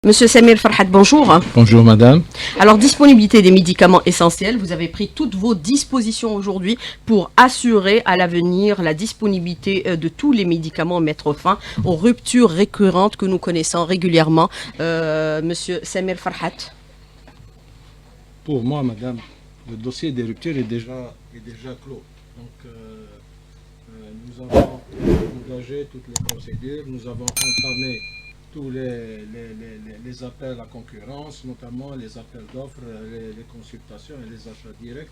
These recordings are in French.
Monsieur Samir Farhat, bonjour. Bonjour madame. Alors, disponibilité des médicaments essentiels, vous avez pris toutes vos dispositions aujourd'hui pour assurer à l'avenir la disponibilité de tous les médicaments, mettre fin aux ruptures récurrentes que nous connaissons régulièrement. Monsieur Samir Farhat. Pour moi madame, le dossier des ruptures est déjà clos. Donc nous avons engagé toutes les procédures, nous avons entamé tous les appels à concurrence, notamment les appels d'offres, les consultations et les achats directs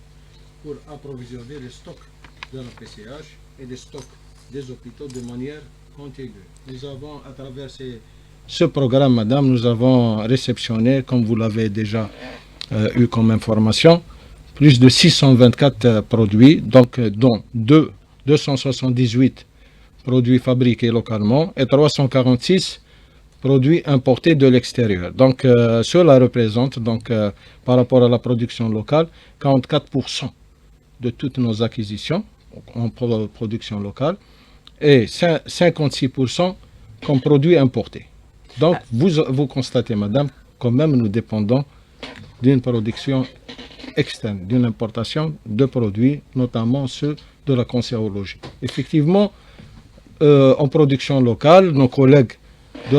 pour approvisionner les stocks de la PCH et les stocks des hôpitaux de manière contigue. Nous avons, à travers ce programme, madame, nous avons réceptionné, comme vous l'avez déjà eu comme information, plus de 624 produits, donc dont 278 produits fabriqués localement et 346 produits importés de l'extérieur. Donc cela représente, par rapport à la production locale, 44% de toutes nos acquisitions en production locale et 56% comme produits importés. Donc vous constatez, madame, quand même nous dépendons d'une production externe, d'une importation de produits, notamment ceux de la cancérologie. Effectivement, en production locale, nos collègues de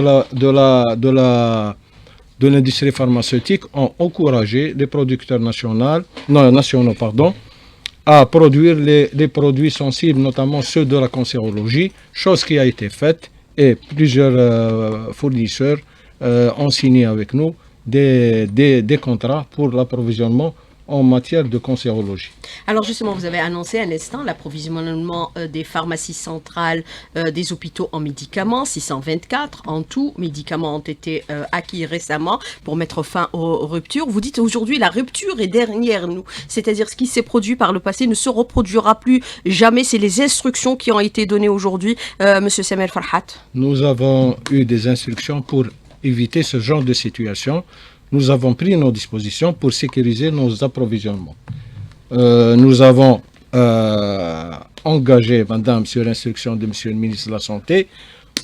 l'industrie pharmaceutique ont encouragé les producteurs nationaux à produire les produits sensibles, notamment ceux de la cancérologie, chose qui a été faite et plusieurs fournisseurs ont signé avec nous des contrats pour l'approvisionnement en matière de cancérologie. Alors justement, vous avez annoncé à l'instant l'approvisionnement des pharmacies centrales des hôpitaux en médicaments, 624 en tout. Médicaments ont été acquis récemment pour mettre fin aux ruptures. Vous dites aujourd'hui la rupture est derrière nous, c'est-à-dire ce qui s'est produit par le passé ne se reproduira plus jamais. C'est les instructions qui ont été données aujourd'hui, Monsieur Samir Farhat. Nous avons eu des instructions pour éviter ce genre de situation. Nous avons pris nos dispositions pour sécuriser nos approvisionnements. Nous avons engagé, madame, sur instruction de monsieur le ministre de la Santé,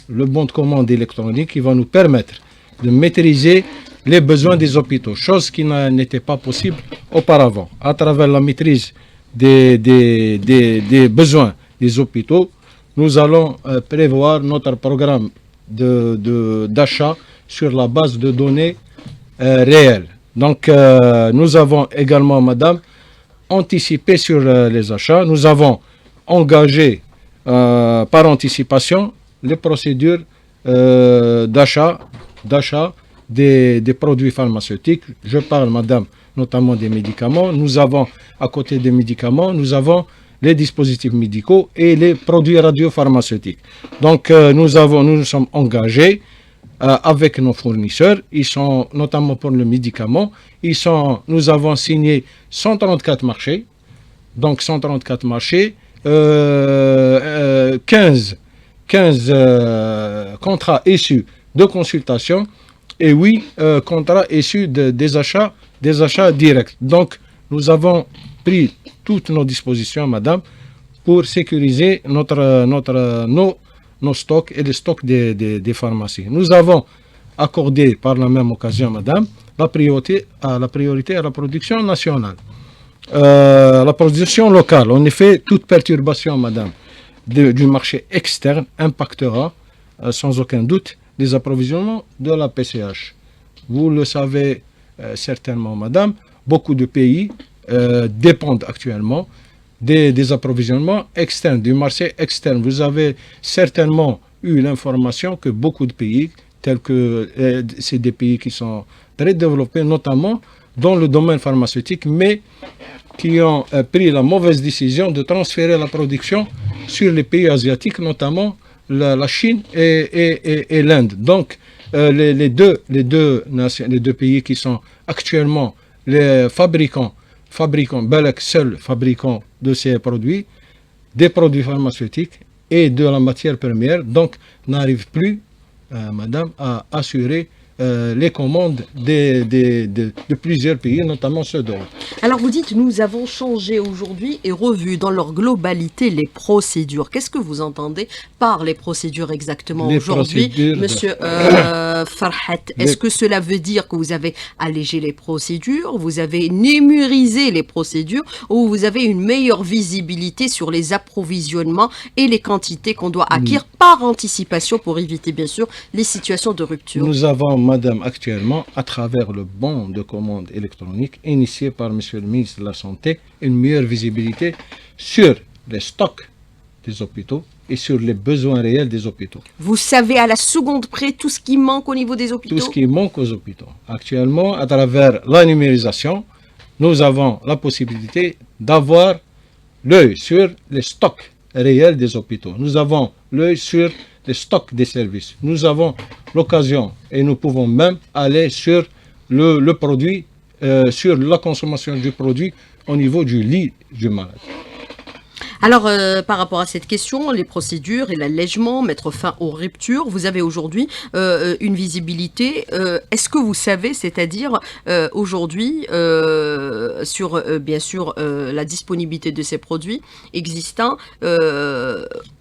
le bon de commande électronique qui va nous permettre de maîtriser les besoins des hôpitaux, chose qui n'était pas possible auparavant. À travers la maîtrise des besoins des hôpitaux, nous allons prévoir notre programme d'achat sur la base de données réelles. Donc nous avons également, madame, anticipé sur les achats. Nous avons engagé par anticipation les procédures d'achat des produits pharmaceutiques. Je parle, madame, notamment des médicaments. Nous avons, à côté des médicaments, nous avons les dispositifs médicaux et les produits radiopharmaceutiques. Donc nous nous sommes engagés avec nos fournisseurs, ils sont notamment pour le médicament, nous avons signé 134 marchés, donc 134 marchés, 15 contrats issus de consultation et 8 contrats issus des achats directs. Donc nous avons pris toutes nos dispositions, madame, pour sécuriser nos stocks et les stocks des pharmacies. Nous avons accordé par la même occasion, madame, la priorité à la production nationale. La production locale, en effet, toute perturbation, madame, du marché externe impactera sans aucun doute les approvisionnements de la PCH. Vous le savez certainement, madame, beaucoup de pays dépendent actuellement des approvisionnements externes, du marché externe. Vous avez certainement eu l'information que beaucoup de pays, tels que c'est des pays qui sont très développés, notamment dans le domaine pharmaceutique, mais qui ont pris la mauvaise décision de transférer la production sur les pays asiatiques, notamment la Chine et l'Inde. Donc les deux pays qui sont actuellement les fabricants, Belek, seul fabricant de ces produits, des produits pharmaceutiques et de la matière première, donc n'arrivent plus, madame, à assurer les commandes de plusieurs pays, notamment ceux d'Europe. Alors vous dites, nous avons changé aujourd'hui et revu dans leur globalité les procédures. Qu'est-ce que vous entendez par les procédures exactement aujourd'hui, Monsieur Farhat? Est-ce que cela veut dire que vous avez allégé les procédures, vous avez numérisé les procédures, ou vous avez une meilleure visibilité sur les approvisionnements et les quantités qu'on doit acquérir par anticipation pour éviter bien sûr les situations de rupture? Nous avons, madame, actuellement, à travers le bon de commande électronique initié par monsieur le ministre de la Santé, une meilleure visibilité sur les stocks des hôpitaux et sur les besoins réels des hôpitaux. Vous savez à la seconde près tout ce qui manque au niveau des hôpitaux? Tout ce qui manque aux hôpitaux. Actuellement, à travers la numérisation, nous avons la possibilité d'avoir l'œil sur les stocks réels des hôpitaux. Nous avons l'œil sur les stocks des services. Nous avons l'occasion et nous pouvons même aller sur le produit, sur la consommation du produit au niveau du lit du malade. Alors, par rapport à cette question, les procédures et l'allègement, mettre fin aux ruptures, vous avez aujourd'hui une visibilité. Est-ce que vous savez, c'est-à-dire aujourd'hui, sur bien sûr la disponibilité de ces produits existants,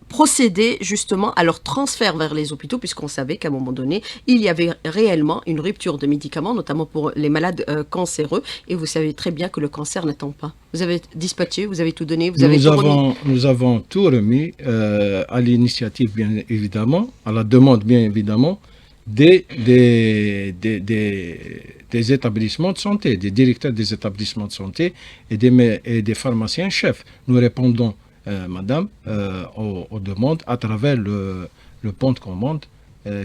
procéder justement à leur transfert vers les hôpitaux, puisqu'on savait qu'à un moment donné, il y avait réellement une rupture de médicaments, notamment pour les malades cancéreux, et vous savez très bien que le cancer n'attend pas. Vous avez dispatché, vous avez tout donné, vous avez tout remis. Nous avons tout remis à l'initiative, bien évidemment, à la demande, bien évidemment, des établissements de santé, des directeurs des établissements de santé et des pharmaciens-chefs. Nous répondons madame, aux demandes à travers le pont de commande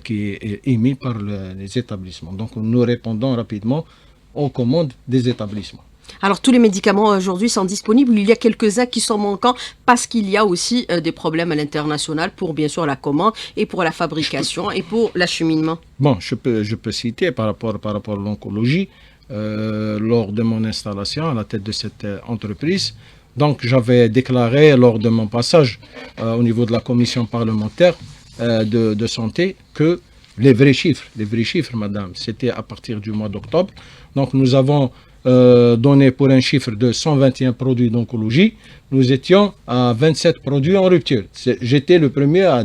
qui est émis par les établissements. Donc nous répondons rapidement aux commandes des établissements. Alors tous les médicaments aujourd'hui sont disponibles, il y a quelques-uns qui sont manquants parce qu'il y a aussi des problèmes à l'international pour bien sûr la commande et pour la fabrication et pour l'acheminement. Bon, je peux citer par rapport à l'oncologie, lors de mon installation à la tête de cette entreprise. Donc j'avais déclaré lors de mon passage au niveau de la commission parlementaire de santé que les vrais chiffres, madame, c'était à partir du mois d'octobre. Donc nous avons donné pour un chiffre de 121 produits d'oncologie, nous étions à 27 produits en rupture. J'étais le premier à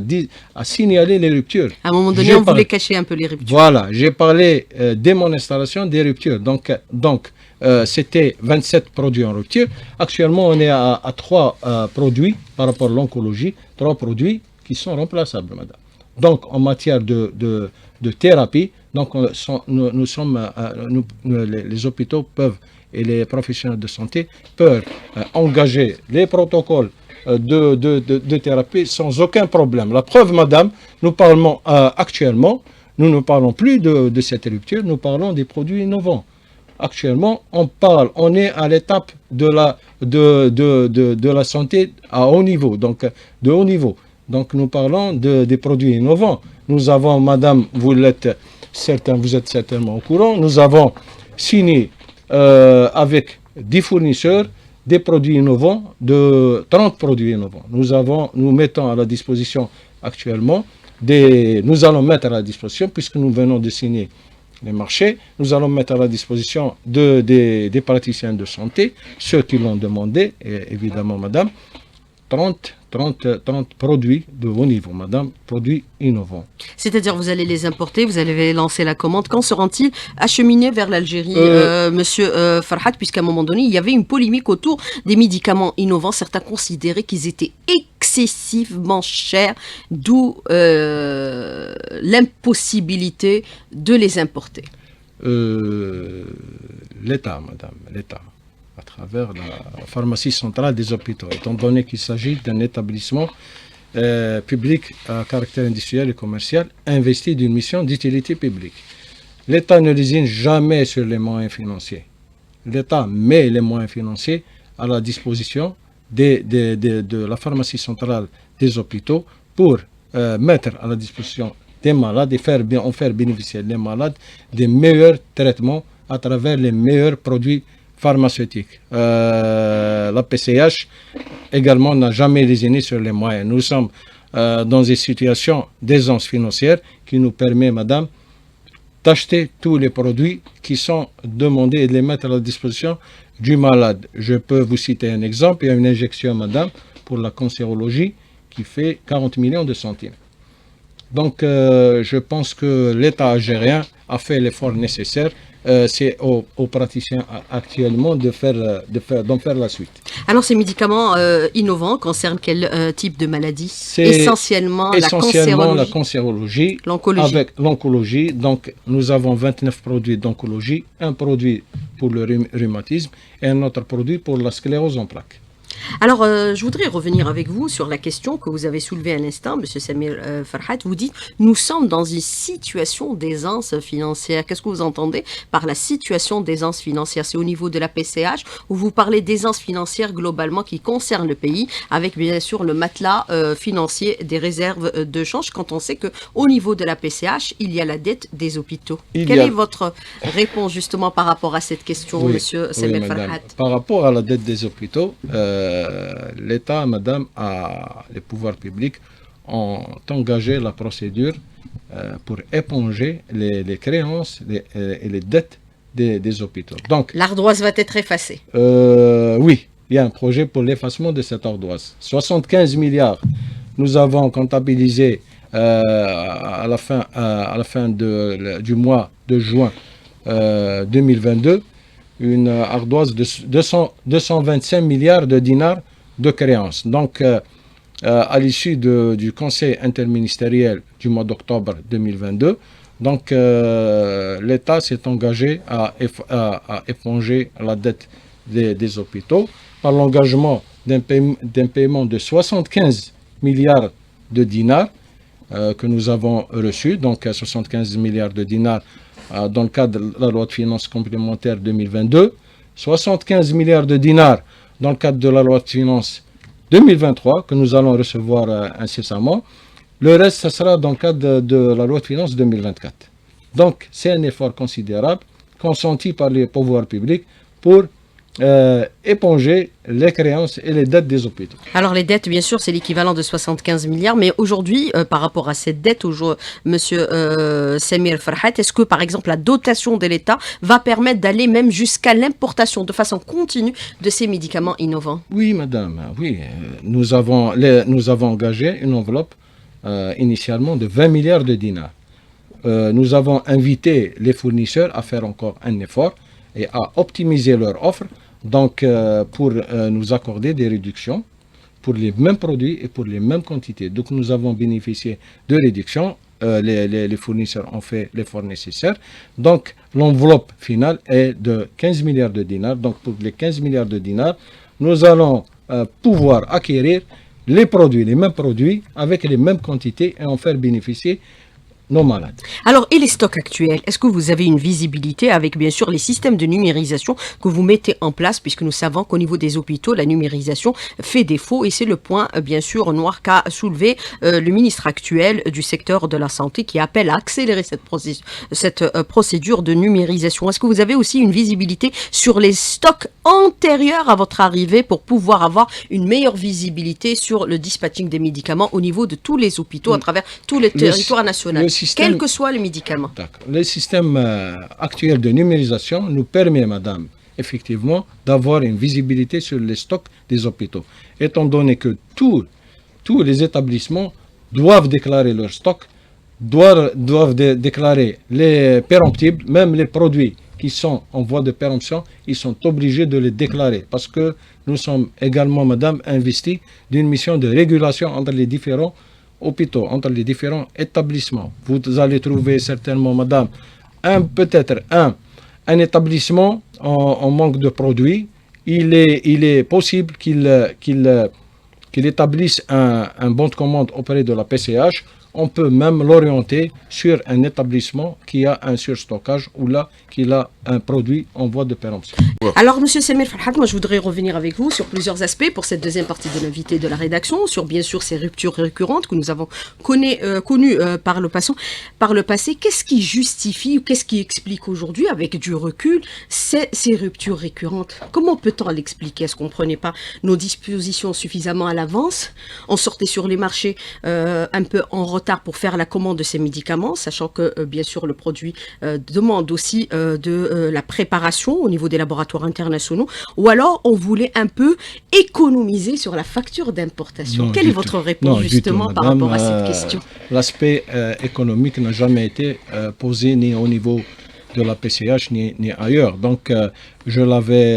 signaler les ruptures. À un moment donné, on voulait cacher un peu les ruptures. Voilà, j'ai parlé dès mon installation des ruptures. Donc c'était 27 produits en rupture. Actuellement, on est à 3 produits par rapport à l'oncologie, 3 produits qui sont remplaçables, madame. Donc, en matière de thérapie, donc les hôpitaux peuvent et les professionnels de santé peuvent engager les protocoles de thérapie sans aucun problème. La preuve, madame, nous parlons actuellement, nous ne parlons plus de cette rupture, nous parlons des produits innovants. Actuellement, on est à l'étape de la santé à haut niveau, donc de haut niveau. Donc nous parlons des produits innovants. Nous avons, madame, vous êtes certainement au courant, nous avons signé avec 10 fournisseurs des produits innovants, de 30 produits innovants. Nous mettons à la disposition actuellement, nous allons mettre à la disposition, puisque nous venons de signer les marchés, nous allons mettre à la disposition des praticiens de santé, ceux qui l'ont demandé, évidemment, madame, 30 produits de haut niveau, madame, produits innovants. C'est-à-dire, vous allez les importer, vous allez lancer la commande. Quand seront-ils acheminés vers l'Algérie, monsieur Farhat, puisqu'à un moment donné, il y avait une polémique autour des médicaments innovants. Certains considéraient qu'ils étaient excessivement chers, d'où l'impossibilité de les importer. L'État, madame, l'État, à travers la pharmacie centrale des hôpitaux, étant donné qu'il s'agit d'un établissement public à caractère industriel et commercial, investi d'une mission d'utilité publique. L'État ne lésine jamais sur les moyens financiers. L'État met les moyens financiers à la disposition de la pharmacie centrale des hôpitaux pour mettre à la disposition des malades et faire bénéficier les malades des meilleurs traitements à travers les meilleurs produits pharmaceutiques. La PCH également n'a jamais lésiné sur les moyens. Nous sommes dans une situation d'aisance financière qui nous permet, madame, d'acheter tous les produits qui sont demandés et de les mettre à la disposition du malade. Je peux vous citer un exemple. Il y a une injection, madame, pour la cancérologie qui fait 40 millions de centimes. Donc, je pense que l'État algérien a fait l'effort nécessaire. C'est aux praticiens actuellement d'en faire la suite. Alors, ces médicaments innovants concernent quel type de maladie? C'est essentiellement la cancérologie, l'oncologie. Avec l'oncologie. Donc, nous avons 29 produits d'oncologie, un produit pour le rhumatisme et un autre produit pour la sclérose en plaques. Alors, je voudrais revenir avec vous sur la question que vous avez soulevée à l'instant, M. Samir Farhat. Vous dites, nous sommes dans une situation d'aisance financière. Qu'est-ce que vous entendez par la situation d'aisance financière? C'est au niveau de la PCH ou vous parlez d'aisance financière globalement qui concerne le pays, avec bien sûr le matelas financier des réserves de change, quand on sait qu'au niveau de la PCH, il y a la dette des hôpitaux. Quelle est votre réponse justement par rapport à cette question, M. Samir Farhat? Par rapport à la dette des hôpitaux, l'État, madame, les pouvoirs publics ont engagé la procédure pour éponger les créances et les dettes des hôpitaux. Donc, l'ardoise va être effacée. Oui, il y a un projet pour l'effacement de cette ardoise. 75 milliards, nous avons comptabilisé à la fin du mois de juin 2022 une ardoise de 225 milliards de dinars de créances. Donc, à l'issue du conseil interministériel du mois d'octobre 2022, donc l'État s'est engagé à éponger la dette des hôpitaux par l'engagement d'un paiement de 75 milliards de dinars que nous avons reçu, donc 75 milliards de dinars dans le cadre de la loi de finances complémentaire 2022, 75 milliards de dinars dans le cadre de la loi de finances 2023 que nous allons recevoir incessamment. Le reste, ce sera dans le cadre de la loi de finances 2024. Donc, c'est un effort considérable consenti par les pouvoirs publics pour éponger les créances et les dettes des hôpitaux. Alors les dettes, bien sûr, c'est l'équivalent de 75 milliards, mais aujourd'hui, par rapport à cette dette, Monsieur Samir Farhat, est-ce que, par exemple, la dotation de l'État va permettre d'aller même jusqu'à l'importation de façon continue de ces médicaments innovants? Oui, madame, oui. Nous avons engagé une enveloppe initialement de 20 milliards de dinars. Nous avons invité les fournisseurs à faire encore un effort et à optimiser leur offre, donc pour nous accorder des réductions pour les mêmes produits et pour les mêmes quantités. Donc nous avons bénéficié de réductions, les fournisseurs ont fait l'effort nécessaire. Donc l'enveloppe finale est de 15 milliards de dinars. Donc pour les 15 milliards de dinars, nous allons pouvoir acquérir les mêmes produits avec les mêmes quantités et en faire bénéficier nos malades. Alors, et les stocks actuels? Est-ce que vous avez une visibilité avec, bien sûr, les systèmes de numérisation que vous mettez en place, puisque nous savons qu'au niveau des hôpitaux, la numérisation fait défaut, et c'est le point, bien sûr, noir qu'a soulevé le ministre actuel du secteur de la santé, qui appelle à accélérer cette procédure de numérisation. Est-ce que vous avez aussi une visibilité sur les stocks antérieurs à votre arrivée pour pouvoir avoir une meilleure visibilité sur le dispatching des médicaments au niveau de tous les hôpitaux à travers tout le territoire national? Quel que soit le médicament. Le système actuel de numérisation nous permet, madame, effectivement, d'avoir une visibilité sur les stocks des hôpitaux. Étant donné que tous les établissements doivent déclarer leurs stocks, doivent déclarer les péremptibles, même les produits qui sont en voie de péremption, ils sont obligés de les déclarer parce que nous sommes également, madame, investis d'une mission de régulation entre les différents hôpitaux, entre les différents établissements. Vous allez trouver certainement, madame, peut-être un établissement en manque de produits. Il est possible qu'il établisse un bon de commande auprès de la PCH. On peut même l'orienter sur un établissement qui a un surstockage ou là, qu'il a un produit en voie de péremption. Alors, M. Samir Farhat, moi je voudrais revenir avec vous sur plusieurs aspects pour cette deuxième partie de l'invité de la rédaction, sur bien sûr ces ruptures récurrentes que nous avons connues par le passé. Qu'est-ce qui justifie ou qu'est-ce qui explique aujourd'hui, avec du recul, ces ruptures récurrentes? Comment peut-on l'expliquer? Est-ce qu'on ne prenait pas nos dispositions suffisamment à l'avance? On sortait sur les marchés un peu en retard? retard pour faire la commande de ces médicaments, sachant que bien sûr le produit demande aussi de la préparation au niveau des laboratoires internationaux, ou alors on voulait un peu économiser sur la facture d'importation. Non, Quelle est du votre tout. réponse Non, du tout, justement par madame. rapport à cette question? L'aspect économique n'a jamais été posé ni au niveau de la PCH ni ailleurs. Donc, je l'avais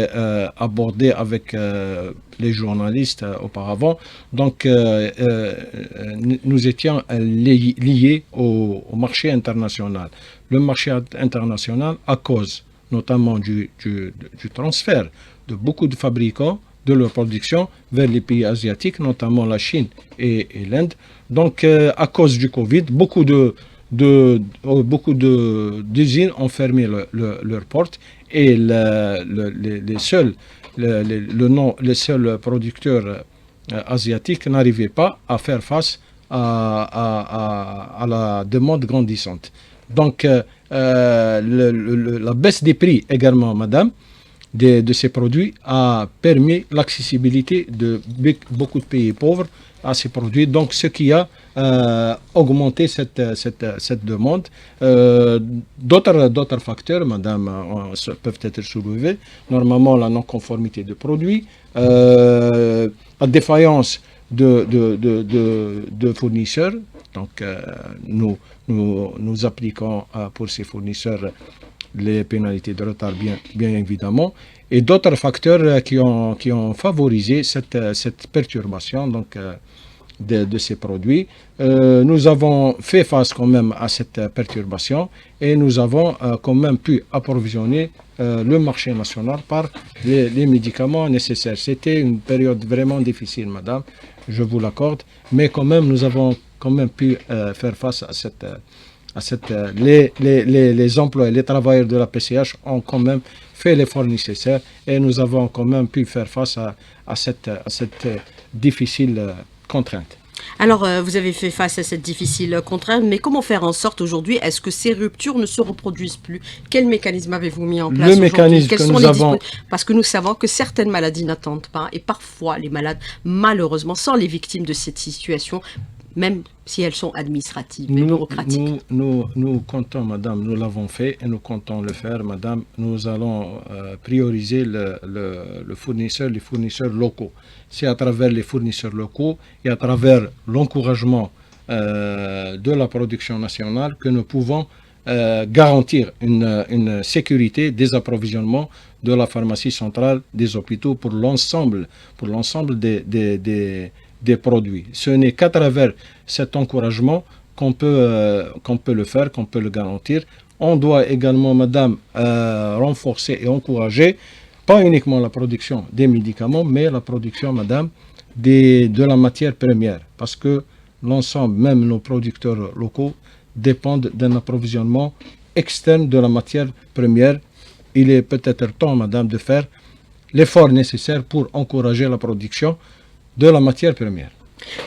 abordé avec les journalistes auparavant. Donc, nous étions liés au marché international. Le marché international, à cause notamment du transfert de beaucoup de fabricants de leur production vers les pays asiatiques, notamment la Chine et l'Inde. Donc, à cause du Covid, beaucoup d'usines ont fermé leurs portes et les seuls producteurs asiatiques n'arrivaient pas à faire face à la demande grandissante. Donc, la baisse des prix également, madame, de ces produits a permis l'accessibilité de beaucoup de pays pauvres à ces produits, donc ce qui a augmenté cette demande. D'autres facteurs, madame, peuvent être soulevés. Normalement, la non-conformité de produits, la défaillance de fournisseurs. Donc, nous appliquons pour ces fournisseurs les pénalités de retard, bien évidemment, et d'autres facteurs qui ont favorisé cette perturbation donc, de ces produits. Nous avons fait face quand même à cette perturbation et nous avons quand même pu approvisionner le marché national par les médicaments nécessaires. C'était une période vraiment difficile, madame, je vous l'accorde, mais quand même nous avons quand même pu faire face à cette les employés, les travailleurs de la PCH ont quand même fait l'effort nécessaire et nous avons quand même pu faire face à cette difficile contrainte. Alors, vous avez fait face à cette difficile contrainte, mais comment faire en sorte aujourd'hui, est-ce que ces ruptures ne se reproduisent plus? Quel mécanisme avez-vous mis en place aujourd'hui? Mécanisme que nous avons... Parce que nous savons que certaines maladies n'attendent pas, et parfois les malades, malheureusement, sont les victimes de cette situation, même si elles sont administratives et bureaucratiques. Nous comptons, madame, nous l'avons fait et nous comptons le faire, madame. Nous allons prioriser les fournisseurs locaux. C'est à travers les fournisseurs locaux et à travers l'encouragement de la production nationale que nous pouvons garantir une sécurité des approvisionnements de la pharmacie centrale des hôpitaux pour l'ensemble des produits. Ce n'est qu'à travers cet encouragement qu'on peut le faire, qu'on peut le garantir. On doit également, madame, renforcer et encourager pas uniquement la production des médicaments, mais la production, madame, de la matière première. Parce que l'ensemble, même nos producteurs locaux, dépendent d'un approvisionnement externe de la matière première. Il est peut-être temps, madame, de faire l'effort nécessaire pour encourager la production de la matière première.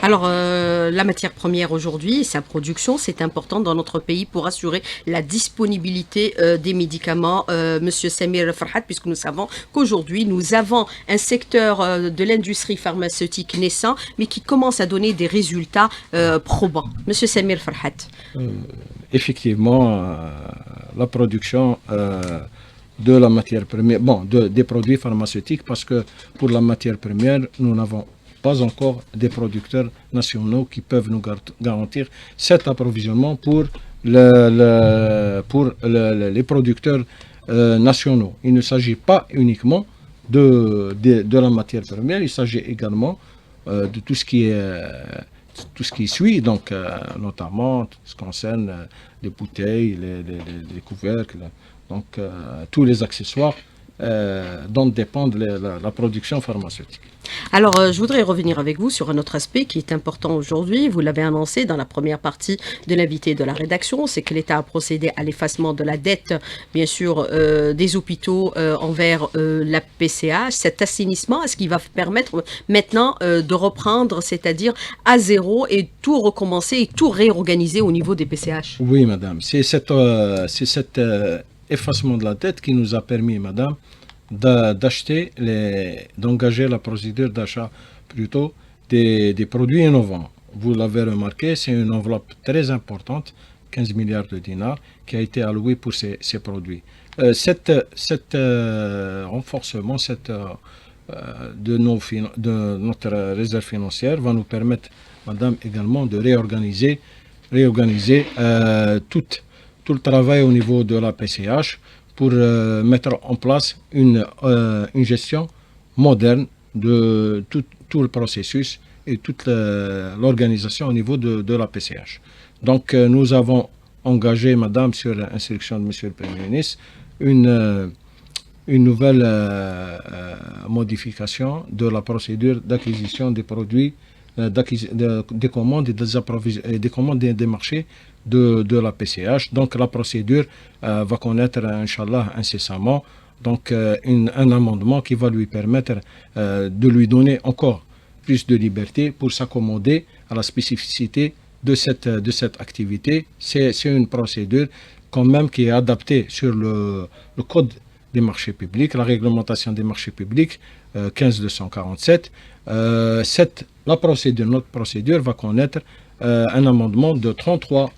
Alors, la matière première aujourd'hui, sa production, c'est important dans notre pays pour assurer la disponibilité des médicaments, Monsieur Samir Farhat, puisque nous savons qu'aujourd'hui, nous avons un secteur de l'industrie pharmaceutique naissant, mais qui commence à donner des résultats probants. Monsieur Samir Farhat. Effectivement, la production de la matière première, des produits pharmaceutiques, parce que pour la matière première, nous n'avons pas encore des producteurs nationaux qui peuvent nous garantir cet approvisionnement pour les producteurs nationaux. Il ne s'agit pas uniquement de la matière première, il s'agit également de tout ce qui suit, donc notamment ce qui concerne les bouteilles, les couvercles, donc tous les accessoires dont dépend la production pharmaceutique. Alors, je voudrais revenir avec vous sur un autre aspect qui est important aujourd'hui. Vous l'avez annoncé dans la première partie de l'invité de la rédaction, c'est que l'État a procédé à l'effacement de la dette, bien sûr, des hôpitaux envers la PCH. Cet assainissement, est-ce qu'il va permettre maintenant de reprendre, c'est-à-dire à zéro et tout recommencer et tout réorganiser au niveau des PCH? Oui, madame. C'est cet effacement de la dette qui nous a permis, madame, d'engager la procédure d'achat plutôt des produits innovants. vous l'avez remarqué, c'est une enveloppe très importante, 15 milliards de dinars, qui a été allouée pour ces produits. Cet renforcement de notre réserve financière va nous permettre, madame, également de réorganiser tout le travail au niveau de la PCH pour mettre en place une gestion moderne de tout le processus et toute l'organisation au niveau de la PCH. Donc nous avons engagé, madame, sur instruction de monsieur le Premier ministre, une nouvelle modification de la procédure d'acquisition des produits, des commandes et des commandes et des marchés de la PCH. Donc la procédure va connaître, Inch'Allah, incessamment, donc un amendement qui va lui permettre de lui donner encore plus de liberté pour s'accommoder à la spécificité de cette activité. C'est une procédure quand même qui est adaptée sur le code des marchés publics, la réglementation des marchés publics 15247. Notre procédure va connaître un amendement de 33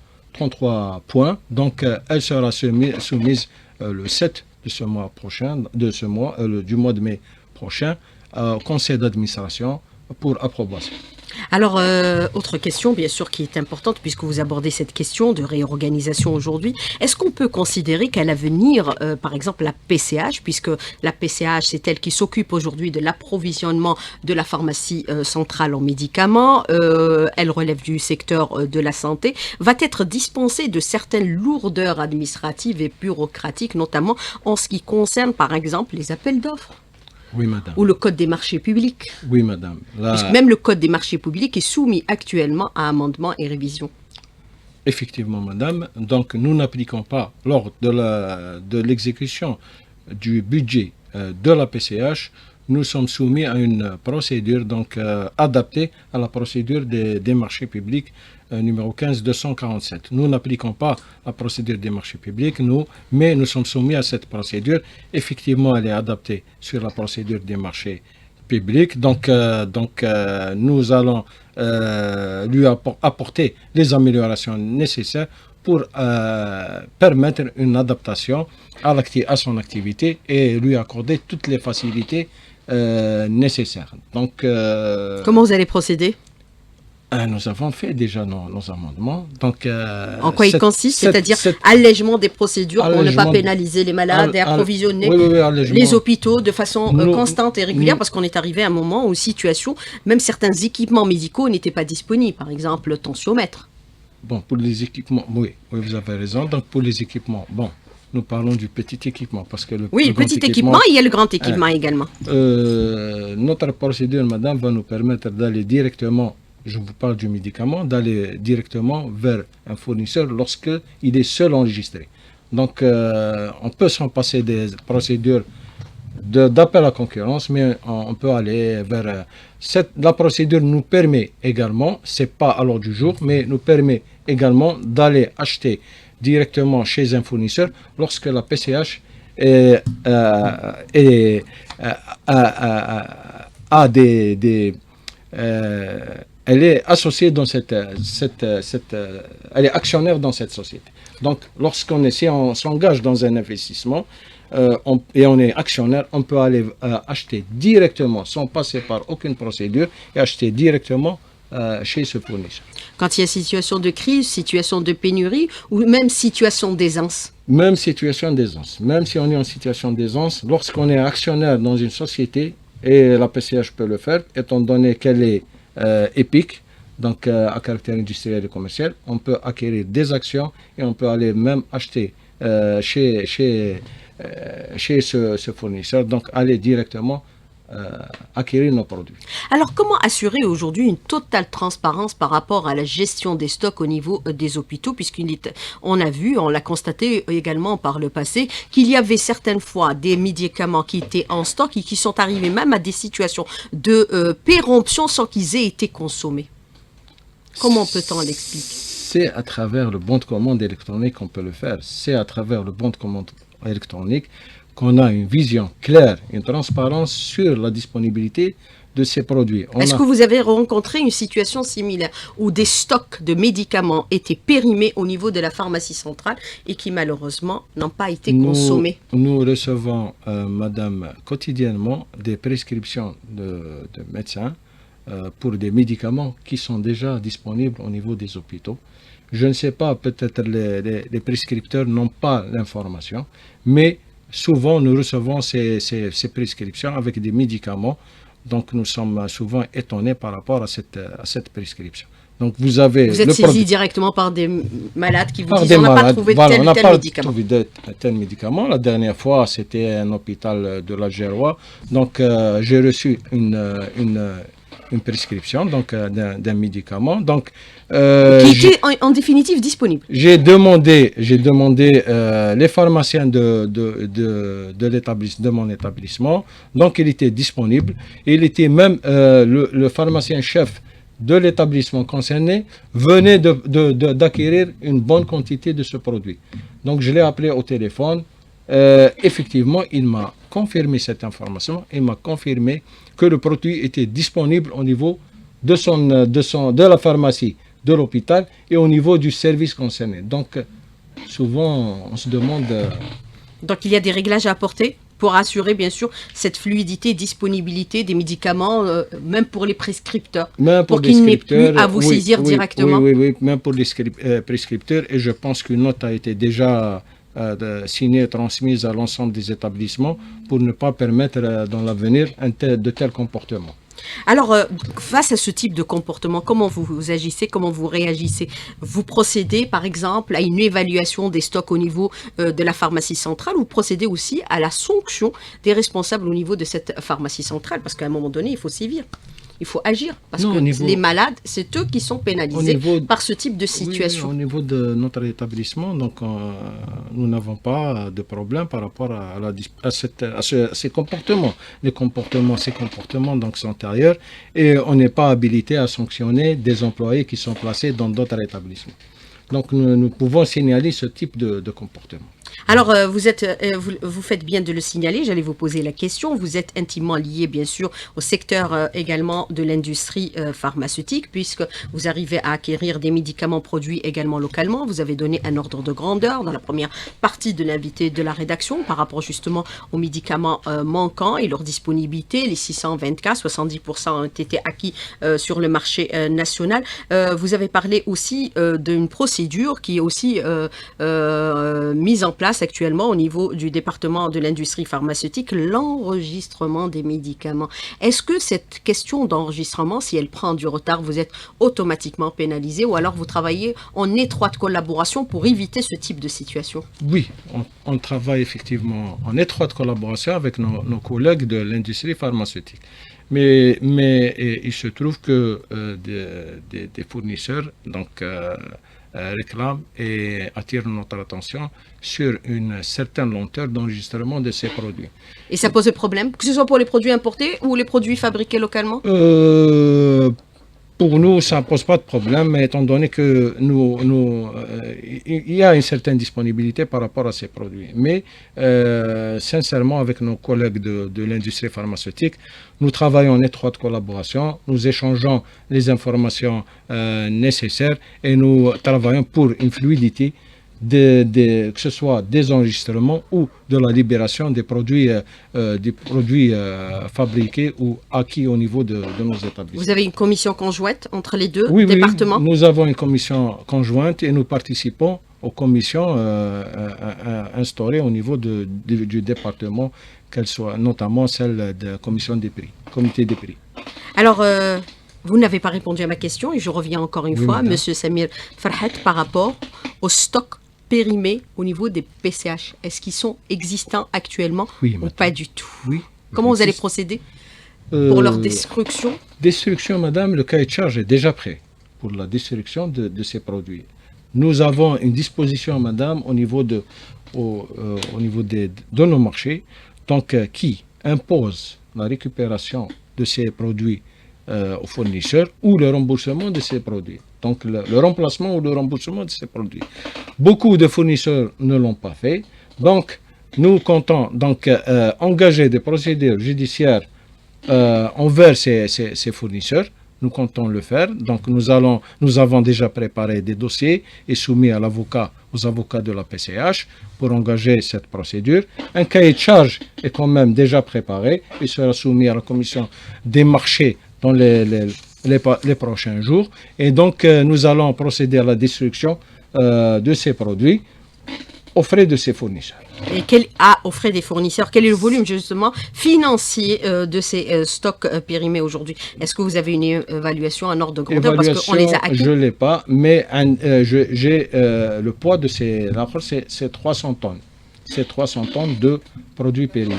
points. Donc elle sera soumise le 7 de ce mois prochain, du mois de mai prochain, au conseil d'administration pour approbation. Alors, autre question, bien sûr, qui est importante, puisque vous abordez cette question de réorganisation aujourd'hui. Est-ce qu'on peut considérer qu'à l'avenir, par exemple, la PCH, puisque la PCH, c'est elle qui s'occupe aujourd'hui de l'approvisionnement de la pharmacie centrale en médicaments, elle relève du secteur de la santé, va être dispensée de certaines lourdeurs administratives et bureaucratiques, notamment en ce qui concerne, par exemple, les appels d'offres? Oui, madame. Ou le code des marchés publics. Oui, madame. Puisque même le code des marchés publics est soumis actuellement à amendement et révision. Effectivement, madame. Donc, nous n'appliquons pas, lors de l'exécution du budget de la PCH, nous sommes soumis à une procédure donc adaptée à la procédure des marchés publics numéro 15247. Nous n'appliquons pas la procédure des marchés publics, mais nous sommes soumis à cette procédure. Effectivement, elle est adaptée sur la procédure des marchés publics. Donc nous allons lui apporter les améliorations nécessaires pour permettre une adaptation à son activité et lui accorder toutes les facilités nécessaires. Donc, comment vous allez procéder? Nous avons fait déjà nos amendements. Donc, en quoi il consiste? C'est-à-dire allègement des procédures pour ne pas pénaliser les malades et approvisionner les hôpitaux de façon constante et régulière, parce qu'on est arrivé à un moment où même certains équipements médicaux n'étaient pas disponibles, par exemple le tensiomètre. Bon, pour les équipements, oui, vous avez raison. Donc pour les équipements, bon, nous parlons du petit équipement, parce que le petit équipement, il y a le grand équipement également. Notre procédure, madame, va nous permettre d'aller directement, je vous parle du médicament, d'aller directement vers un fournisseur lorsqu'il est seul enregistré. Donc, on peut s'en passer des procédures d'appel à concurrence, mais on peut aller vers... la procédure nous permet également, c'est pas à l'ordre du jour, mais nous permet également d'aller acheter directement chez un fournisseur lorsque la PCH elle est associée dans elle est actionnaire dans cette société. Donc, si on s'engage dans un investissement et on est actionnaire, on peut aller acheter directement, sans passer par aucune procédure, et acheter directement chez ce fournisseur. Quand il y a situation de crise, situation de pénurie, ou même situation d'aisance? Même situation d'aisance. Même si on est en situation d'aisance, lorsqu'on est actionnaire dans une société, et la PCH peut le faire, étant donné qu'elle est EPIC, donc à caractère industriel et commercial, on peut acquérir des actions et on peut aller même acheter chez ce fournisseur, donc aller directement acquérir nos produits. Alors, comment assurer aujourd'hui une totale transparence par rapport à la gestion des stocks au niveau des hôpitaux, puisqu'on a vu, on l'a constaté également par le passé, qu'il y avait certaines fois des médicaments qui étaient en stock et qui sont arrivés même à des situations de péremption sans qu'ils aient été consommés. Comment peut-on l'expliquer? C'est à travers le bon de commande électronique qu'on peut le faire. C'est à travers le bon de commande électronique qu'on a une vision claire, une transparence sur la disponibilité de ces produits. Est-ce que vous avez rencontré une situation similaire où des stocks de médicaments étaient périmés au niveau de la pharmacie centrale et qui malheureusement n'ont pas été consommés? Nous recevons, madame, quotidiennement des prescriptions de médecins pour des médicaments qui sont déjà disponibles au niveau des hôpitaux. Je ne sais pas, peut-être les prescripteurs n'ont pas l'information, mais souvent nous recevons ces prescriptions avec des médicaments. Donc nous sommes souvent étonnés par rapport à cette prescription. Donc vous êtes saisi directement par des malades qui vous disent on n'a pas trouvé tel ou tel médicament. Tel médicament. La dernière fois, c'était un hôpital de l'Algérois. Donc j'ai reçu une prescription d'un médicament. Donc, qui était en définitive disponible. J'ai demandé les pharmaciens de mon établissement. Donc il était disponible. Il était même le pharmacien chef de l'établissement concerné venait d'acquérir une bonne quantité de ce produit. Donc je l'ai appelé au téléphone. Effectivement, il m'a confirmé cette information. Il m'a confirmé que le produit était disponible au niveau de la pharmacie de l'hôpital et au niveau du service concerné. Donc, souvent, on se demande... Donc, il y a des réglages à apporter pour assurer, bien sûr, cette fluidité et disponibilité des médicaments, même pour les prescripteurs, pour qu'ils n'aient plus à vous saisir directement. Oui, même pour les prescripteurs. Et je pense qu'une note a été déjà signée et transmise à l'ensemble des établissements pour ne pas permettre dans l'avenir de tels comportements. Alors, face à ce type de comportement, comment vous agissez, comment vous réagissez? Vous procédez, par exemple, à une évaluation des stocks au niveau de la pharmacie centrale, ou vous procédez aussi à la sanction des responsables au niveau de cette pharmacie centrale? Parce qu'à un moment donné, il faut sévir. Il faut agir, parce que les malades, c'est eux qui sont pénalisés par ce type de situation. Oui, au niveau de notre établissement, donc, nous n'avons pas de problème par rapport à ces comportements. Ces comportements donc, sont antérieurs et on n'est pas habilité à sanctionner des employés qui sont placés dans d'autres établissements. Donc nous pouvons signaler ce type de comportement. Alors, vous faites bien de le signaler, j'allais vous poser la question. Vous êtes intimement lié, bien sûr, au secteur également de l'industrie pharmaceutique, puisque vous arrivez à acquérir des médicaments produits également localement. Vous avez donné un ordre de grandeur dans la première partie de l'invité de la rédaction par rapport justement aux médicaments manquants et leur disponibilité. Les 620 cas, 70% ont été acquis sur le marché national. Vous avez parlé aussi d'une procédure qui est aussi mise en place actuellement au niveau du département de l'industrie pharmaceutique, l'enregistrement des médicaments. Est-ce que cette question d'enregistrement, si elle prend du retard, vous êtes automatiquement pénalisé, ou alors vous travaillez en étroite collaboration pour éviter ce type de situation? Oui, on travaille effectivement en étroite collaboration avec nos collègues de l'industrie pharmaceutique. Mais il se trouve que des fournisseurs réclament et attirent notre attention sur une certaine lenteur d'enregistrement de ces produits. Et ça pose problème, que ce soit pour les produits importés ou les produits fabriqués localement? Pour nous, ça ne pose pas de problème, mais étant donné que il y a une certaine disponibilité par rapport à ces produits. Mais sincèrement, avec nos collègues de l'industrie pharmaceutique, nous travaillons en étroite collaboration, nous échangeons les informations nécessaires et nous travaillons pour une fluidité, que ce soit des enregistrements ou de la libération des produits fabriqués ou acquis au niveau de nos établissements. Vous avez une commission conjointe entre les deux départements? Oui, nous avons une commission conjointe et nous participons aux commissions instaurées au niveau du département, qu'elles soient notamment celle de la commission des prix, comité des prix. Alors, vous n'avez pas répondu à ma question et je reviens encore une fois, Monsieur Samir Farhat, par rapport au stock périmés au niveau des PCH. Est-ce qu'ils sont existants actuellement ou pas du tout? Oui. Comment vous allez procéder pour leur destruction? Destruction, madame, le cahier de charge est déjà prêt pour la destruction de ces produits. Nous avons une disposition, madame, au niveau de nos marchés, donc qui impose la récupération de ces produits aux fournisseurs ou le remboursement de ces produits. Donc le remplacement ou le remboursement de ces produits. Beaucoup de fournisseurs ne l'ont pas fait. Donc nous comptons donc engager des procédures judiciaires envers ces fournisseurs. Nous comptons le faire. Donc nous avons déjà préparé des dossiers et soumis aux avocats de la PCH pour engager cette procédure. Un cahier de charge est quand même déjà préparé et sera soumis à la commission des marchés dans les prochains jours. Et donc nous allons procéder à la destruction de ces produits aux frais de ces fournisseurs. Et aux frais des fournisseurs, quel est le volume justement financier de ces stocks périmés aujourd'hui? Est-ce que vous avez une évaluation en ordre de grandeur parce qu'on les a acquis? Je ne l'ai pas, mais j'ai le poids de ces rapports, c'est 300 tonnes. C'est 300 tonnes de produits périmés.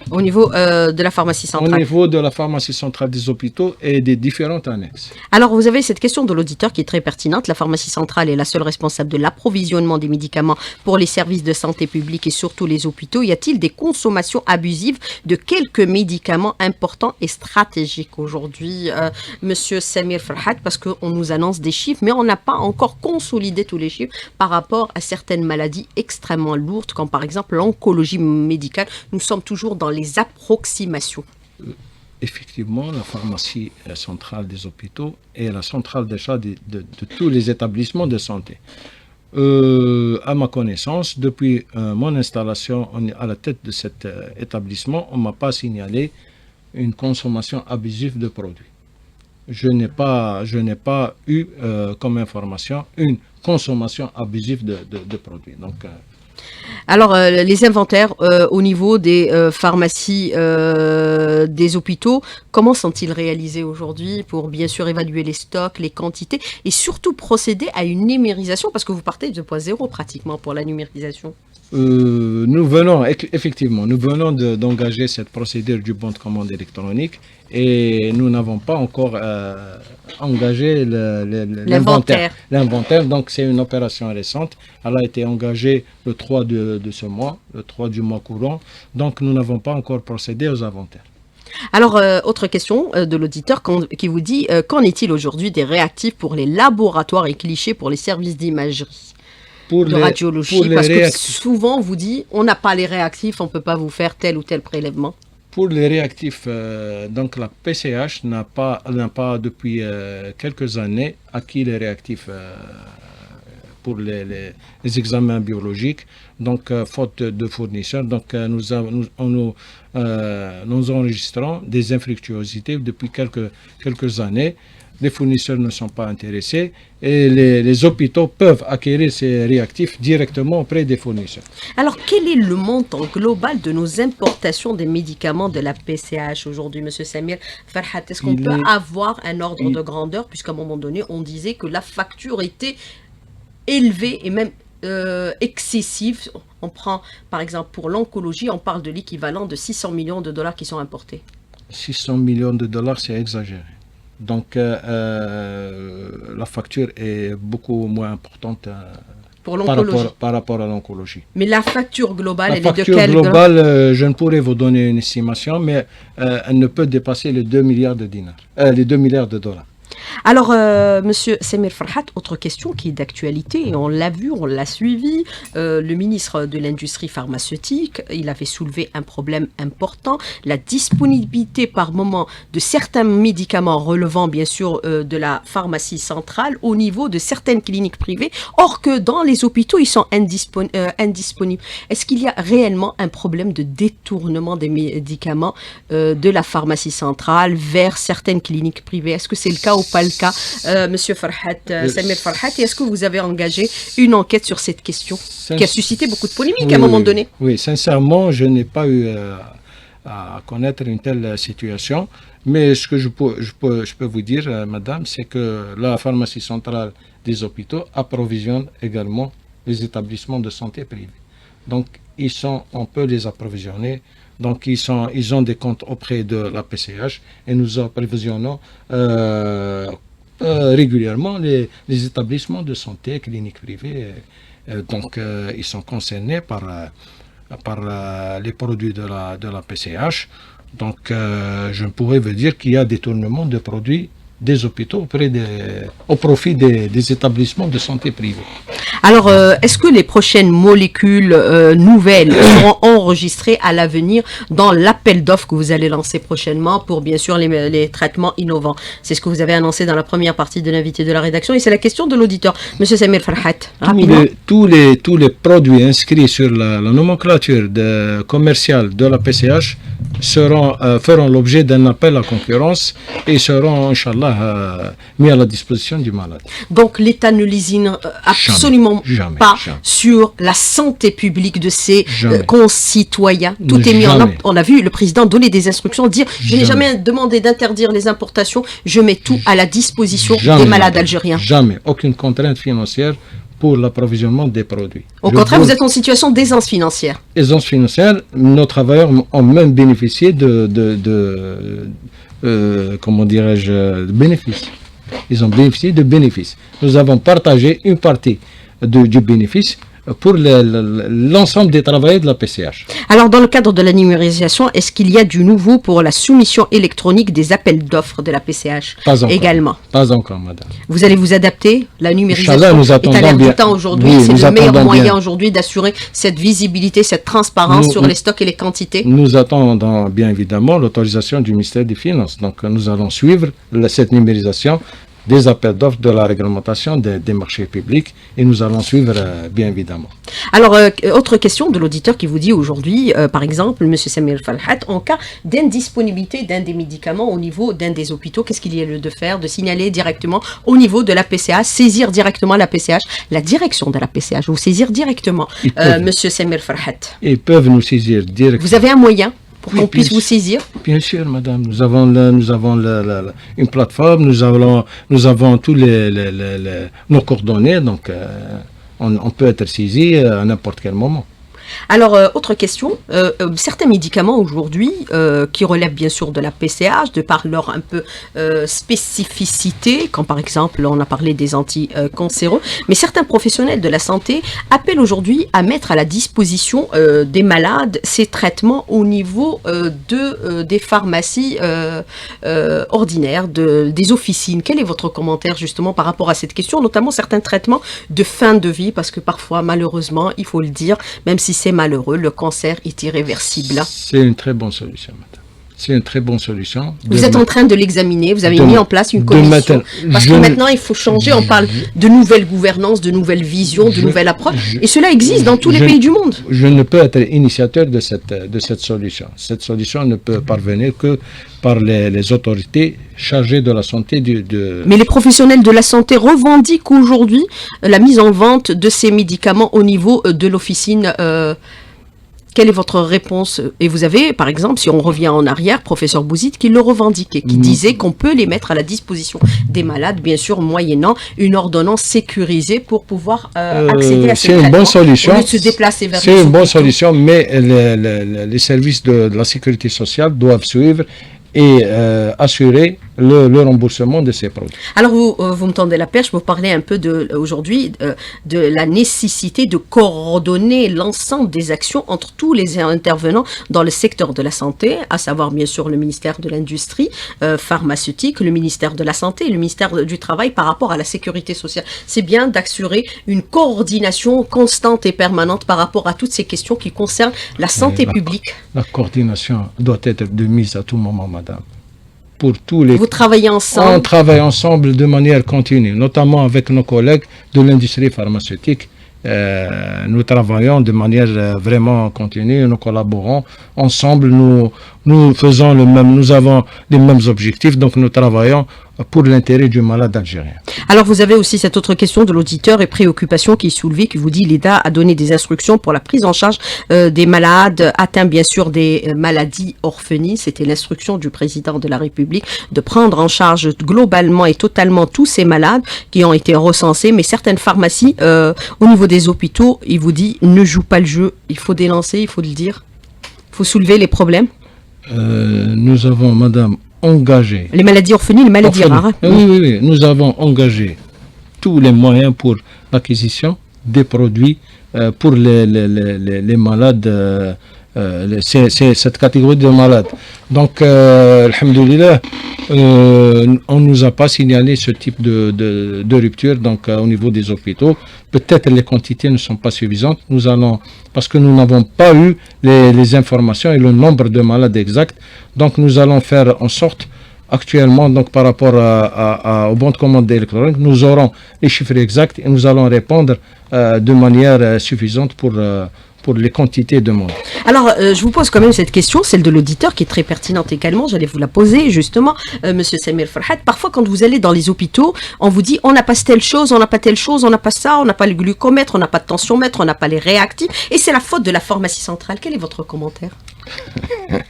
Au niveau de la pharmacie centrale. Au niveau de la pharmacie centrale des hôpitaux et des différentes annexes. Alors, vous avez cette question de l'auditeur qui est très pertinente. La pharmacie centrale est la seule responsable de l'approvisionnement des médicaments pour les services de santé publique et surtout les hôpitaux. Y a-t-il des consommations abusives de quelques médicaments importants et stratégiques aujourd'hui, Monsieur Samir Farhat, parce qu'on nous annonce des chiffres, mais on n'a pas encore consolidé tous les chiffres par rapport à certaines maladies extrêmement lourdes, comme par exemple l'oncologie médicale. Nous sommes toujours dans les approximations. Effectivement, la pharmacie centrale des hôpitaux est la centrale d'achat de tous les établissements de santé. À ma connaissance, depuis mon installation à la tête de cet établissement, on ne m'a pas signalé une consommation abusive de produits. Je n'ai pas eu comme information une consommation abusive de produits. Donc, alors, les inventaires au niveau des pharmacies des hôpitaux, comment sont-ils réalisés aujourd'hui pour bien sûr évaluer les stocks, les quantités et surtout procéder à une numérisation parce que vous partez de point zéro pratiquement pour la numérisation? Nous venons d'engager cette procédure du bon de commande électronique et nous n'avons pas encore engagé l'inventaire. Donc c'est une opération récente. Elle a été engagée le 3 de ce mois, le 3 du mois courant. Donc nous n'avons pas encore procédé aux inventaires. Alors, autre question de l'auditeur qui vous dit qu'en est-il aujourd'hui des réactifs pour les laboratoires et clichés pour les services d'imagerie? De radiologie, parce que souvent on vous dit on n'a pas les réactifs, on ne peut pas vous faire tel ou tel prélèvement. Pour les réactifs, donc la PCH n'a pas depuis quelques années acquis les réactifs pour les examens biologiques, donc faute de fournisseurs. Donc nous enregistrons des infructuosités depuis quelques années. Les fournisseurs ne sont pas intéressés et les hôpitaux peuvent acquérir ces réactifs directement auprès des fournisseurs. Alors, quel est le montant global de nos importations des médicaments de la PCH aujourd'hui, M. Samir Farhat? Est-ce qu'on peut avoir un ordre de grandeur, puisqu'à un moment donné, on disait que la facture était élevée et même excessive? On prend, par exemple, pour l'oncologie, on parle de l'équivalent de 600 millions de dollars qui sont importés. 600 millions de dollars, c'est exagéré. Donc, la facture est beaucoup moins importante par rapport à l'oncologie. Mais la facture globale, elle est de quelle? La facture globale, je ne pourrais vous donner une estimation, mais elle ne peut dépasser les 2 milliards de dinars, les 2 milliards de dollars. Alors, Monsieur Samir Farhat, autre question qui est d'actualité, et on l'a vu, on l'a suivi, le ministre de l'Industrie pharmaceutique, il avait soulevé un problème important, la disponibilité par moment de certains médicaments relevant bien sûr de la pharmacie centrale au niveau de certaines cliniques privées, or que dans les hôpitaux, ils sont indisponibles. Est-ce qu'il y a réellement un problème de détournement des médicaments de la pharmacie centrale vers certaines cliniques privées? Est-ce que c'est le cas ou pas le cas, Monsieur Farhat, Samir Farhat, et est-ce que vous avez engagé une enquête sur cette question qui a suscité beaucoup de polémiques à un moment donné? Oui, sincèrement, je n'ai pas eu à connaître une telle situation, mais ce que je peux vous dire, madame, c'est que la pharmacie centrale des hôpitaux approvisionne également les établissements de santé privés. Donc, on peut les approvisionner. Donc, ils ont des comptes auprès de la PCH et nous approvisionnons régulièrement les établissements de santé, cliniques privées. Donc, ils sont concernés par les produits de la PCH. Donc, je pourrais vous dire qu'il y a détournement de produits des hôpitaux au profit des établissements de santé privés. Alors, est-ce que les prochaines molécules nouvelles seront enregistrées à l'avenir dans l'appel d'offres que vous allez lancer prochainement pour, bien sûr, les traitements innovants? C'est ce que vous avez annoncé dans la première partie de l'invité de la rédaction et c'est la question de l'auditeur. Monsieur Samir Farhat, rapidement. Tous les produits inscrits sur la nomenclature commerciale de la PCH feront l'objet d'un appel à concurrence et seront, Inch'Allah, mis à la disposition du malade. Donc l'État ne lésine absolument pas sur la santé publique de ses concitoyens. Tout est mis en œuvre. On a vu le président donner des instructions, dire je n'ai jamais demandé d'interdire les importations, je mets tout à la disposition des malades algériens. Jamais, aucune contrainte financière pour l'approvisionnement des produits. Au contraire, vous êtes en situation d'aisance financière. Aisance financière, nos travailleurs ont même bénéficié comment dirais-je, de bénéfices. Ils ont bénéficié de bénéfices. Nous avons partagé une partie du bénéfice pour l'ensemble des travailleurs de la PCH. Alors, dans le cadre de la numérisation, est-ce qu'il y a du nouveau pour la soumission électronique des appels d'offres de la PCH? Pas encore. Également. Pas encore, madame. Vous allez vous adapter? La numérisation nous est à l'air du temps aujourd'hui. Oui, c'est le meilleur moyen aujourd'hui d'assurer cette visibilité, cette transparence sur les stocks et les quantités. Nous attendons bien évidemment l'autorisation du ministère des Finances. Donc, nous allons suivre cette numérisation des appels d'offres, de la réglementation des marchés publics et nous allons suivre bien évidemment. Alors, autre question de l'auditeur qui vous dit aujourd'hui, par exemple, M. Samir Farhat, en cas d'indisponibilité d'un des médicaments au niveau d'un des hôpitaux, qu'est-ce qu'il y a lieu de faire? De signaler directement au niveau de la PCH, saisir directement la PCH, la direction de la PCH, vous saisir directement, M. Samir Farhat. Ils peuvent nous saisir directement. Vous avez un moyen pour qu'on puisse vous saisir? Bien sûr, madame. Nous avons une plateforme, nous avons tous nos coordonnées, donc on peut être saisi à n'importe quel moment. Alors, autre question, certains médicaments aujourd'hui qui relèvent bien sûr de la PCH, de par leur un peu spécificité, quand par exemple on a parlé des anticancéreux, mais certains professionnels de la santé appellent aujourd'hui à mettre à la disposition des malades ces traitements au niveau des pharmacies ordinaires, des officines. Quel est votre commentaire justement par rapport à cette question, notamment certains traitements de fin de vie, parce que parfois malheureusement, il faut le dire, même si c'est malheureux, le cancer est irréversible. C'est une très bonne solution, madame. C'est une très bonne solution. Vous êtes en train de l'examiner, vous avez mis en place une commission. Parce que maintenant, il faut changer, on parle de nouvelles gouvernances, de nouvelles visions, de nouvelles approches. Et cela existe dans tous les pays du monde. Je ne peux être initiateur de cette solution. Cette solution ne peut parvenir que par les autorités chargées de la santé. Mais les professionnels de la santé revendiquent aujourd'hui la mise en vente de ces médicaments au niveau de l'officine. Quelle est votre réponse? Et vous avez, par exemple, si on revient en arrière, professeur Bouzid, qui le revendiquait, qui disait qu'on peut les mettre à la disposition des malades, bien sûr, moyennant une ordonnance sécurisée pour pouvoir accéder à ces traitements. C'est une bonne solution. Au lieu de se déplacer vers C'est une bonne solution, mais les services de la sécurité sociale doivent suivre et assurer le remboursement de ces produits. Alors vous me tendez la perche, vous parlez un peu aujourd'hui de la nécessité de coordonner l'ensemble des actions entre tous les intervenants dans le secteur de la santé, à savoir bien sûr le ministère de l'Industrie pharmaceutique, le ministère de la Santé et le ministère du Travail par rapport à la sécurité sociale. C'est bien d'assurer une coordination constante et permanente par rapport à toutes ces questions qui concernent la santé publique. La coordination doit être de mise à tout moment, madame. Pour tous les... Vous travaillez ensemble? On travaille ensemble de manière continue, notamment avec nos collègues de l'industrie pharmaceutique. Nous travaillons de manière vraiment continue, nous collaborons ensemble, nous faisons nous avons les mêmes objectifs, donc nous travaillons pour l'intérêt du malade algérien. Alors vous avez aussi cette autre question de l'auditeur et préoccupation qui est soulevée, qui vous dit l'État a donné des instructions pour la prise en charge des malades atteints bien sûr des maladies orphelines. C'était l'instruction du président de la République de prendre en charge globalement et totalement tous ces malades qui ont été recensés, mais certaines pharmacies au niveau des hôpitaux, il vous dit ne joue pas le jeu, il faut dénoncer, il faut le dire, il faut soulever les problèmes. Nous avons, madame, engagé... Les maladies orphelines, les maladies rares. Oui, nous avons engagé tous les moyens pour l'acquisition des produits pour les malades c'est cette catégorie de malades. Donc, alhamdoulilah, on ne nous a pas signalé ce type de rupture donc, au niveau des hôpitaux. Peut-être les quantités ne sont pas suffisantes. Parce que nous n'avons pas eu les informations et le nombre de malades exacts. Donc, nous allons faire en sorte, actuellement, donc, par rapport au bon de commande électronique, nous aurons les chiffres exacts et nous allons répondre de manière suffisante pour les quantités demandées. Alors, je vous pose quand même cette question, celle de l'auditeur, qui est très pertinente également. J'allais vous la poser, justement, Monsieur Samir Farhat. Parfois, quand vous allez dans les hôpitaux, on vous dit, on n'a pas telle chose, on n'a pas telle chose, on n'a pas ça, on n'a pas le glucomètre, on n'a pas de tensiomètre, on n'a pas les réactifs, et c'est la faute de la pharmacie centrale. Quel est votre commentaire?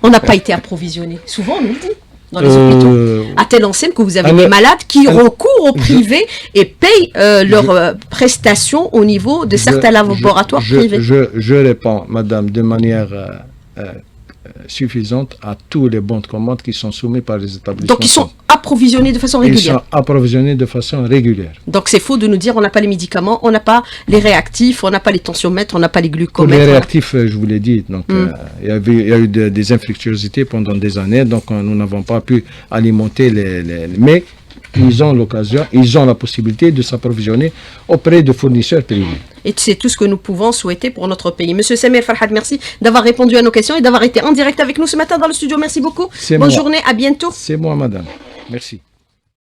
On n'a pas été approvisionné. Souvent, on nous le dit. Dans les hôpitaux, à telle enseigne que vous avez des malades qui recourent au privé et payent leurs prestations au niveau de certains laboratoires privés. Je réponds, madame, de manière suffisante à tous les bons de commande qui sont soumis par les établissements. Donc ils sont approvisionnés de façon régulière. Ils sont approvisionnés de façon régulière. Donc c'est faux de nous dire on n'a pas les médicaments, on n'a pas les réactifs, on n'a pas les tensiomètres, on n'a pas les glucomètres. Pour les réactifs, je vous l'ai dit, donc il y a eu des infructuosités pendant des années, donc nous n'avons pas pu alimenter mais ils ont l'occasion, ils ont la possibilité de s'approvisionner auprès de fournisseurs privés. Et c'est tout ce que nous pouvons souhaiter pour notre pays. Monsieur Samir Farhat, merci d'avoir répondu à nos questions et d'avoir été en direct avec nous ce matin dans le studio. Merci beaucoup. Bonne journée, à bientôt. C'est moi, madame. Merci.